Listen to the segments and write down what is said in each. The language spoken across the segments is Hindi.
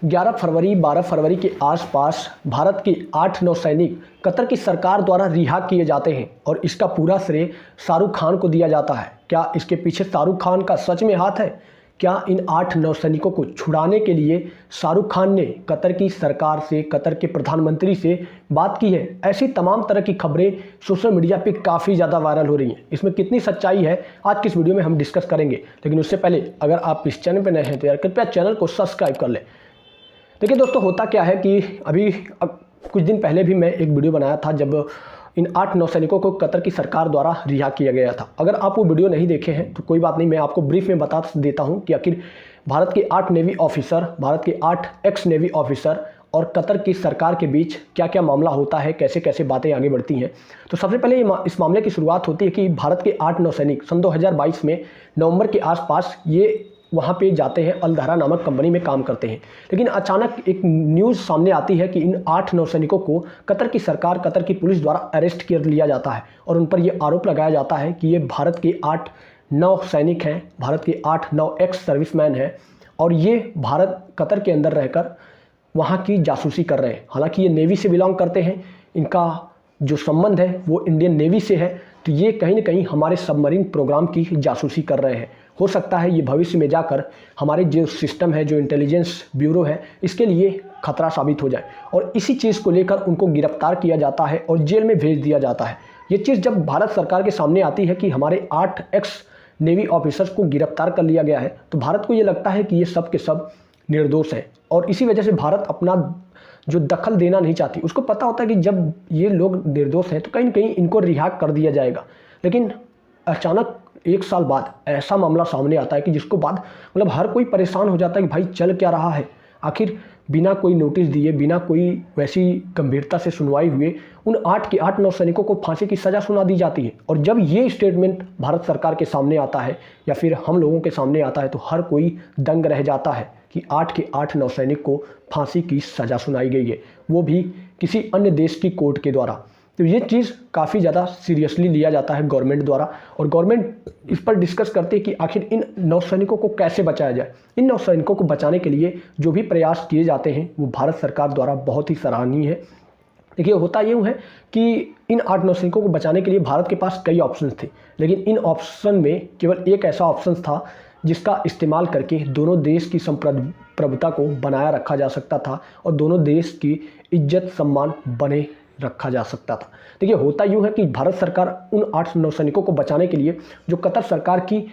11 फरवरी 12 फरवरी के आसपास भारत के 8-9 सैनिक कतर की सरकार द्वारा रिहा किए जाते हैं और इसका पूरा श्रेय शाहरुख खान को दिया जाता है। क्या इसके पीछे शाहरुख खान का सच में हाथ है? क्या इन 8-9 सैनिकों को छुड़ाने के लिए शाहरुख खान ने कतर की सरकार से, कतर के प्रधानमंत्री से बात की है? ऐसी तमाम तरह की खबरें सोशल मीडिया पे काफ़ी ज़्यादा वायरल हो रही हैं। इसमें कितनी सच्चाई है आज की इस वीडियो में हम डिस्कस करेंगे। लेकिन उससे पहले अगर आप इस चैनल पर नए हैं तो यार कृपया चैनल को सब्सक्राइब कर लें। देखिए दोस्तों, होता क्या है कि अभी कुछ दिन पहले भी मैं एक वीडियो बनाया था जब इन 8-9 सैनिकों को कतर की सरकार द्वारा रिहा किया गया था। अगर आप वो वीडियो नहीं देखे हैं तो कोई बात नहीं, मैं आपको ब्रीफ में बता देता हूं कि आखिर भारत के 8 नेवी ऑफिसर, भारत के 8 एक्स नेवी ऑफिसर और कतर की सरकार के बीच क्या क्या मामला होता है, कैसे कैसे बातें आगे बढ़ती हैं। तो सबसे पहले इस मामले की शुरुआत होती है कि भारत के 8-9 सैनिक सन 2022 में नवंबर के आसपास ये वहाँ पे जाते हैं, अल-धरा नामक कंपनी में काम करते हैं। लेकिन अचानक एक न्यूज़ सामने आती है कि इन 8-9 सैनिकों को कतर की सरकार, कतर की पुलिस द्वारा अरेस्ट कर लिया जाता है और उन पर यह आरोप लगाया जाता है कि ये भारत के 8-9 सैनिक हैं, भारत के 8-9 एक्स सर्विसमैन हैं और ये भारत कतर के अंदर रहकर वहाँ की जासूसी कर रहे हैं। हालांकि ये नेवी से बिलोंग करते हैं, इनका जो संबंध है वो इंडियन नेवी से है, तो ये कहीं ना कहीं हमारे सबमरीन प्रोग्राम की जासूसी कर रहे हैं। हो सकता है ये भविष्य में जाकर हमारे जो सिस्टम है, जो इंटेलिजेंस ब्यूरो है, इसके लिए खतरा साबित हो जाए और इसी चीज़ को लेकर उनको गिरफ्तार किया जाता है और जेल में भेज दिया जाता है। ये चीज़ जब भारत सरकार के सामने आती है कि हमारे 8 एक्स नेवी ऑफिसर्स को गिरफ्तार कर लिया गया है, तो भारत को ये लगता है कि ये सब के सब निर्दोष हैं और इसी वजह से भारत अपना जो दखल देना नहीं चाहती। उसको पता होता है कि जब ये लोग निर्दोष हैं तो कहीं ना कहीं इनको रिहा कर दिया जाएगा। लेकिन अचानक 1 साल बाद ऐसा मामला सामने आता है कि जिसको बाद मतलब हर कोई परेशान हो जाता है कि भाई चल क्या रहा है। आखिर बिना कोई नोटिस दिए, बिना कोई वैसी गंभीरता से सुनवाई हुए उन 8 के 8-9 सैनिकों को फांसी की सज़ा सुना दी जाती है। और जब ये स्टेटमेंट भारत सरकार के सामने आता है या फिर हम लोगों के सामने आता है तो हर कोई दंग रह जाता है कि 8 के 8-9 सैनिक को फांसी की सज़ा सुनाई गई है, वो भी किसी अन्य देश की कोर्ट के द्वारा। तो ये चीज़ काफ़ी ज़्यादा सीरियसली लिया जाता है गवर्नमेंट द्वारा और गवर्नमेंट इस पर डिस्कस करती है कि आखिर इन नौसैनिकों को कैसे बचाया जाए। इन नौसैनिकों को बचाने के लिए जो भी प्रयास किए जाते हैं वो भारत सरकार द्वारा बहुत ही सराहनीय है। देखिए, होता यूँ है कि इन 8-9 सैनिकों को बचाने के लिए भारत के पास कई ऑप्शंस थे, लेकिन इन ऑप्शन में केवल एक ऐसा ऑप्शन था जिसका इस्तेमाल करके दोनों देश की संप्रभुता को बनाया रखा जा सकता था और दोनों देश की इज्जत सम्मान बने रखा जा सकता था। देखिए, होता यूँ है कि भारत सरकार उन 8-9 सैनिकों को बचाने के लिए जो कतर सरकार की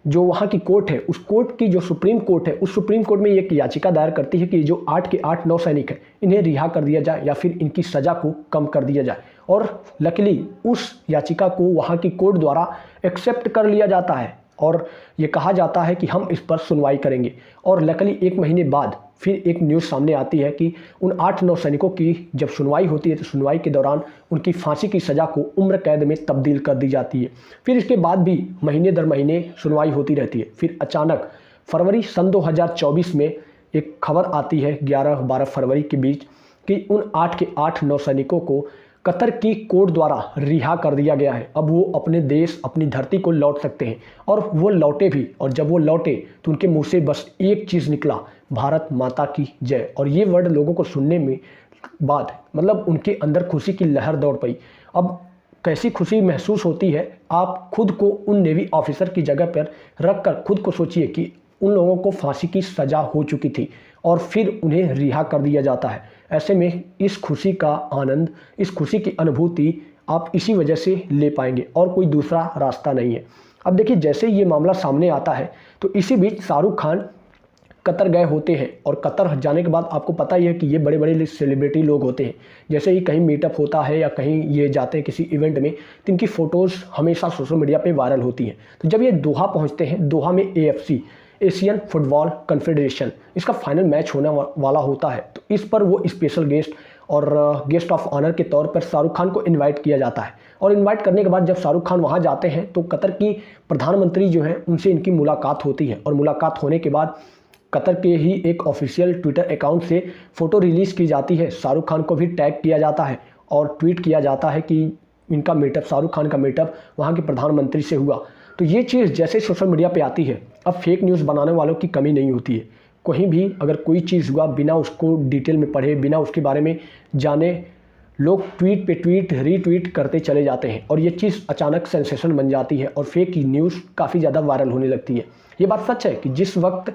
जो वहाँ की कोर्ट है, उस कोर्ट की जो सुप्रीम कोर्ट है, उस सुप्रीम कोर्ट में एक याचिका दायर करती है कि जो 8 के 8-9 सैनिक हैं इन्हें रिहा कर दिया जाए या फिर इनकी सज़ा को कम कर दिया जाए। और लकीली उस याचिका को वहाँ की कोर्ट द्वारा एक्सेप्ट कर लिया जाता है और ये कहा जाता है कि हम इस पर सुनवाई करेंगे। और लकीली 1 महीने बाद फिर एक न्यूज़ सामने आती है कि उन 8-9 सैनिकों की जब सुनवाई होती है तो सुनवाई के दौरान उनकी फांसी की सज़ा को उम्र कैद में तब्दील कर दी जाती है। फिर इसके बाद भी महीने दर महीने सुनवाई होती रहती है। फिर अचानक फरवरी सन 2024 में एक खबर आती है 11-12 फरवरी के बीच कि उन 8 के 8-9 सैनिकों को कतर की कोर्ट द्वारा रिहा कर दिया गया है। अब वो अपने देश, अपनी धरती को लौट सकते हैं और वो लौटे भी। और जब वो लौटे तो उनके मुंह से बस एक चीज़ निकला, भारत माता की जय। और ये वर्ड लोगों को सुनने में बाद मतलब उनके अंदर खुशी की लहर दौड़ पई। अब कैसी खुशी महसूस होती है, आप खुद को उन नेवी ऑफिसर की जगह पर रख कर खुद को सोचिए कि उन लोगों को फांसी की सज़ा हो चुकी थी और फिर उन्हें रिहा कर दिया जाता है। ऐसे में इस खुशी का आनंद, इस खुशी की अनुभूति आप इसी वजह से ले पाएंगे और कोई दूसरा रास्ता नहीं है। अब देखिए, जैसे ये मामला सामने आता है तो इसी बीच शाहरुख खान कतर गए होते हैं और कतर जाने के बाद आपको पता ही है कि ये बड़े बड़े सेलिब्रिटी लोग होते हैं। जैसे ही कहीं मीटअप होता है या कहीं ये जाते हैं किसी इवेंट में तो इनकी फ़ोटोज़ हमेशा सोशल मीडिया पे वायरल होती हैं। तो जब ये दोहा पहुंचते हैं, दोहा में AFC, एशियन फुटबॉल कॉन्फेडरेशन, इसका फाइनल मैच होने वाला होता है, तो इस पर वो स्पेशल गेस्ट और गेस्ट ऑफ ऑनर के तौर पर शाहरुख खान को इनवाइट किया जाता है। और इनवाइट करने के बाद जब शाहरुख खान वहाँ जाते हैं तो कतर की प्रधानमंत्री जो हैं उनसे इनकी मुलाकात होती है और मुलाकात होने के बाद कतर के ही एक ऑफिशियल ट्विटर अकाउंट से फ़ोटो रिलीज़ की जाती है। शाहरुख खान को भी टैग किया जाता है और ट्वीट किया जाता है कि इनका मीटअप, शाहरुख खान का मीटअप वहाँ के प्रधानमंत्री से हुआ। तो ये चीज़ जैसे सोशल मीडिया पे आती है, अब फेक न्यूज़ बनाने वालों की कमी नहीं होती है। कहीं भी अगर कोई चीज़ हुआ बिना उसको डिटेल में पढ़े, बिना उसके बारे में जाने, लोग ट्वीट पे ट्वीट रीट्वीट करते चले जाते हैं और ये चीज़ अचानक सेंसेशन बन जाती है और फेक न्यूज़ काफ़ी ज़्यादा वायरल होने लगती है। ये बात सच है कि जिस वक्त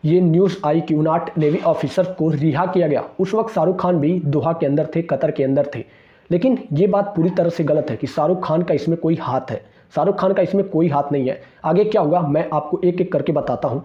ये न्यूज़ आई कि 59 नेवी ऑफिसर को रिहा किया गया, उस वक्त शाहरुख खान भी दोहा के अंदर थे, कतर के अंदर थे। लेकिन ये बात पूरी तरह से गलत है कि शाहरुख खान का इसमें कोई हाथ है। शाहरुख खान का इसमें कोई हाथ नहीं है। आगे क्या हुआ मैं आपको एक एक करके बताता हूँ।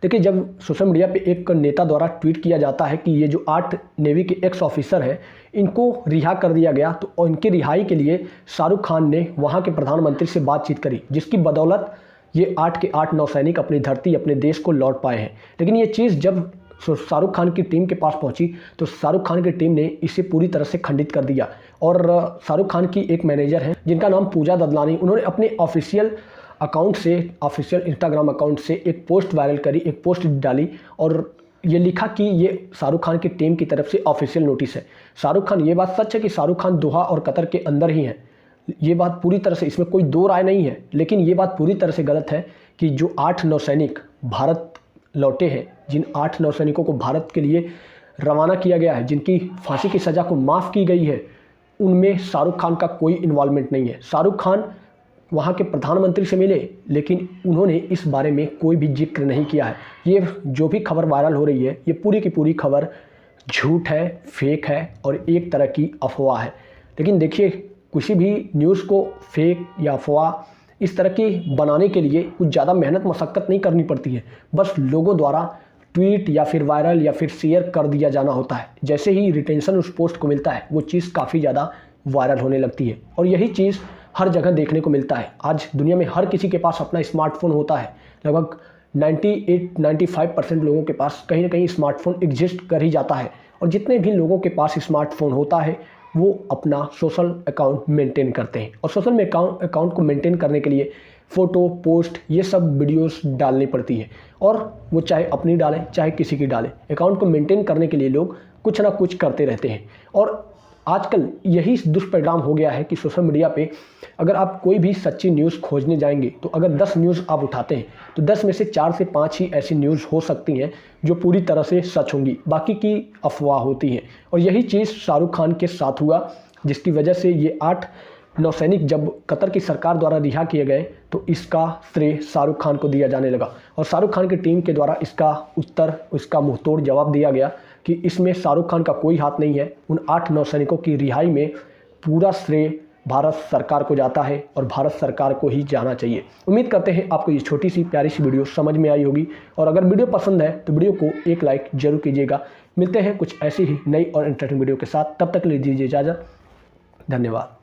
देखिए, जब सोशल मीडिया पे एक नेता द्वारा ट्वीट किया जाता है कि ये जो 8 नेवी के एक्स ऑफिसर हैं इनको रिहा कर दिया गया, तो इनकी रिहाई के लिए शाहरुख खान ने वहाँ के प्रधानमंत्री से बातचीत करी, जिसकी बदौलत ये 8 के 8 नौसैनिक अपनी धरती, अपने देश को लौट पाए हैं। लेकिन ये चीज़ जब शाहरुख खान की टीम के पास पहुंची तो शाहरुख खान की टीम ने इसे पूरी तरह से खंडित कर दिया। और शाहरुख खान की एक मैनेजर हैं जिनका नाम पूजा ददलानी, उन्होंने अपने ऑफिशियल अकाउंट से, ऑफिशियल इंस्टाग्राम अकाउंट से एक पोस्ट वायरल करी, एक पोस्ट डाली और ये लिखा कि ये शाहरुख खान की टीम की तरफ से ऑफिशियल नोटिस है। शाहरुख खान, ये बात सच है कि शाहरुख खान दोहा और कतर के अंदर ही हैं, ये बात पूरी तरह से, इसमें कोई दो राय नहीं है। लेकिन ये बात पूरी तरह से गलत है कि जो 8 नौसैनिक भारत लौटे हैं, जिन 8 नौसैनिकों को भारत के लिए रवाना किया गया है, जिनकी फांसी की सज़ा को माफ़ की गई है, उनमें शाहरुख खान का कोई इन्वॉल्वमेंट नहीं है। शाहरुख खान वहाँ के प्रधानमंत्री से मिले, लेकिन उन्होंने इस बारे में कोई भी जिक्र नहीं किया है। ये जो भी खबर वायरल हो रही है, ये पूरी की पूरी खबर झूठ है, फेक है और एक तरह की अफवाह है। लेकिन देखिए, किसी भी न्यूज़ को फेक या अफवाह इस तरह की बनाने के लिए कुछ ज़्यादा मेहनत मशक्क़त नहीं करनी पड़ती है, बस लोगों द्वारा ट्वीट या फिर वायरल या फिर शेयर कर दिया जाना होता है। जैसे ही रिटेंशन उस पोस्ट को मिलता है, वो चीज़ काफ़ी ज़्यादा वायरल होने लगती है और यही चीज़ हर जगह देखने को मिलता है। आज दुनिया में हर किसी के पास अपना स्मार्टफोन होता है। लगभग 98-95% लोगों के पास कहीं ना कहीं स्मार्टफोन एग्जिस्ट कर ही जाता है और जितने भी लोगों के पास स्मार्टफोन होता है वो अपना सोशल अकाउंट मेंटेन करते हैं और सोशल अकाउंट को मेंटेन करने के लिए फ़ोटो, पोस्ट, ये सब वीडियोस डालनी पड़ती है और वो चाहे अपनी डालें चाहे किसी की डालें, अकाउंट को मेंटेन करने के लिए लोग कुछ ना कुछ करते रहते हैं। और आजकल यही दुष्परिणाम हो गया है कि सोशल मीडिया पे अगर आप कोई भी सच्ची न्यूज़ खोजने जाएंगे तो अगर 10 न्यूज़ आप उठाते हैं तो 10 में से 4 से 5 ही ऐसी न्यूज़ हो सकती हैं जो पूरी तरह से सच होंगी, बाकी की अफवाह होती हैं। और यही चीज़ शाहरुख खान के साथ हुआ, जिसकी वजह से ये 8 नौसैनिक जब कतर की सरकार द्वारा रिहा किए गए तो इसका श्रेय शाहरुख खान को दिया जाने लगा और शाहरुख खान की टीम के द्वारा इसका उत्तर, इसका मुंहतोड़ जवाब दिया गया कि इसमें शाहरुख खान का कोई हाथ नहीं है। उन 8 नौसैनिकों की रिहाई में पूरा श्रेय भारत सरकार को जाता है और भारत सरकार को ही जाना चाहिए। उम्मीद करते हैं आपको ये छोटी सी प्यारी सी वीडियो समझ में आई होगी और अगर वीडियो पसंद है तो वीडियो को एक लाइक जरूर कीजिएगा। मिलते हैं कुछ ऐसी ही नई और इंटरेस्टिंग वीडियो के साथ, तब तक ले दीजिए इजाज़त। धन्यवाद।